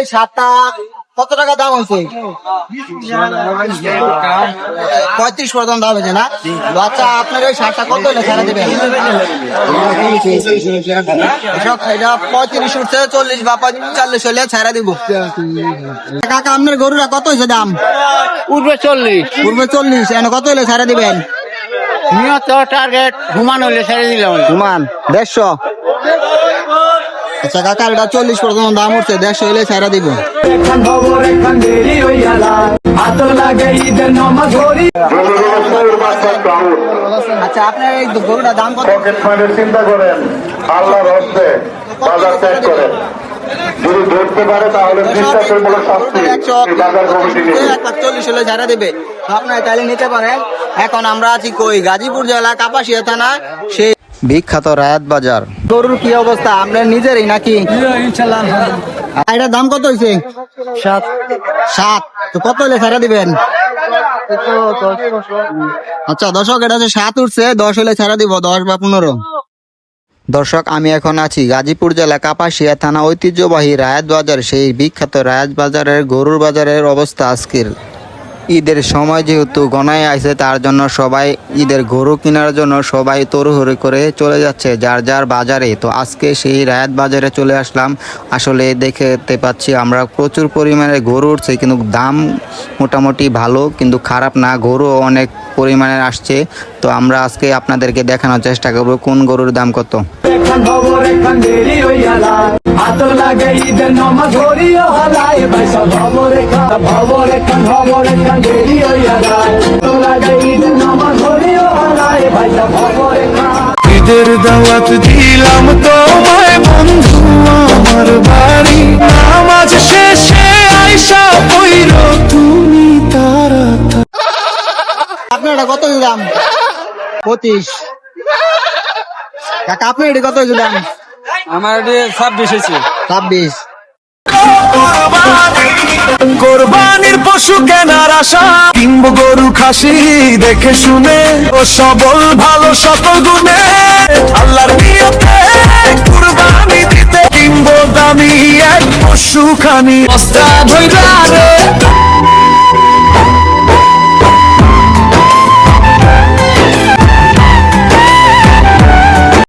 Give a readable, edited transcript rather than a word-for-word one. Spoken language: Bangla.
এই সারটা কত টাকা দাম হয়েছে? 35 পর্যন্ত দাম হয়েছে না? আচ্ছা, আপনার ওই সারটা কত হলে ছাড়া দেবেন? এটা 35 উঠছে, 40 বা 40 হলে ছাড়া দিব। কাকা, আপনার গরুরা কত হয়েছে দাম? পূর্বে 40, পূর্বে 40, এখন কত হলে ছাড়া দিবেন? নিয়ত টার্গেট ঘুমান হলে ছেড়ে দিলাম। ঘুমান 150। আচ্ছা কাকা, এটা 40 পর্যন্ত দাম উঠছে, 150 হলে ছাড়া দিব। আচ্ছা, আপনার এই গরুটার দাম কত? চিন্তা করেন, আল্লাহর হস্তে বাজার ত্যাগ করেন। যদি ধরতে পারে তাহলে দৃষ্টান্তমূলক শাস্তি এই বাজার কমিটি নেবে। 140 হলে ছাড়া দেবে, আপনারা তাহলে নিতে পারেন। এখন আমরা আছি কই? গাজীপুর জেলা কাপাসিয়া থানা সেই বিখ্যাত রায়াত বাজার। গরুর কি অবস্থা আপনার নিজেরই নাকি? এটার দাম কত হয়েছে? 7। তো কত হলে ছাড়া দিবেন? আচ্ছা দর্শক, এটা হচ্ছে 7 উঠছে, 10 হলে ছাড়া দিব, 10 বা 15। দর্শক, আমি এখন আছি গাজীপুর জেলা কাপাসিয়া থানা ঐতিহ্যবাহী রায়াত বাজার, সেই বিখ্যাত রায়াত বাজারের গরুর বাজারের অবস্থা আজকের। ঈদের সময় যেহেতু গণায় আছে, তার জন্য সবাই ঈদের গরু কেনার জন্য সবাই তড়িঘড়ি করে চলে যাচ্ছে যার যার বাজারে। তো আজকে সেই রায়াত বাজারে চলে আসলাম। আসলে দেখতে পাচ্ছি আমরা প্রচুর পরিমাণে গরু উঠছে, কিন্তু দাম মোটামুটি ভালো, কিন্তু খারাপ না, গরু অনেক পরিমাণে আসছে। তো আমরা আজকে আপনাদেরকে দেখানোর চেষ্টা করবো কোন গরুর দাম কত। ঈদের দাওয়াত দিলাম তোমায় বন্ধু আমার বাড়ি, নামাজ শেষে আইসা কইর তুমি তারা। আপনার এটা কত দাম? 25। কাকা, আপনার এটা কত দাম? আমার 26 হয়েছে। 26। কোরবানির পশু কেনার আশা, কিনবো গরু খাসি দেখে শুনে, ও সবল ভালো সকল গুণে, আল্লাহর নিয়তে কুরবানি দিতে কিনবো দামি এক পশু খানি। বস্তা ধইরা রে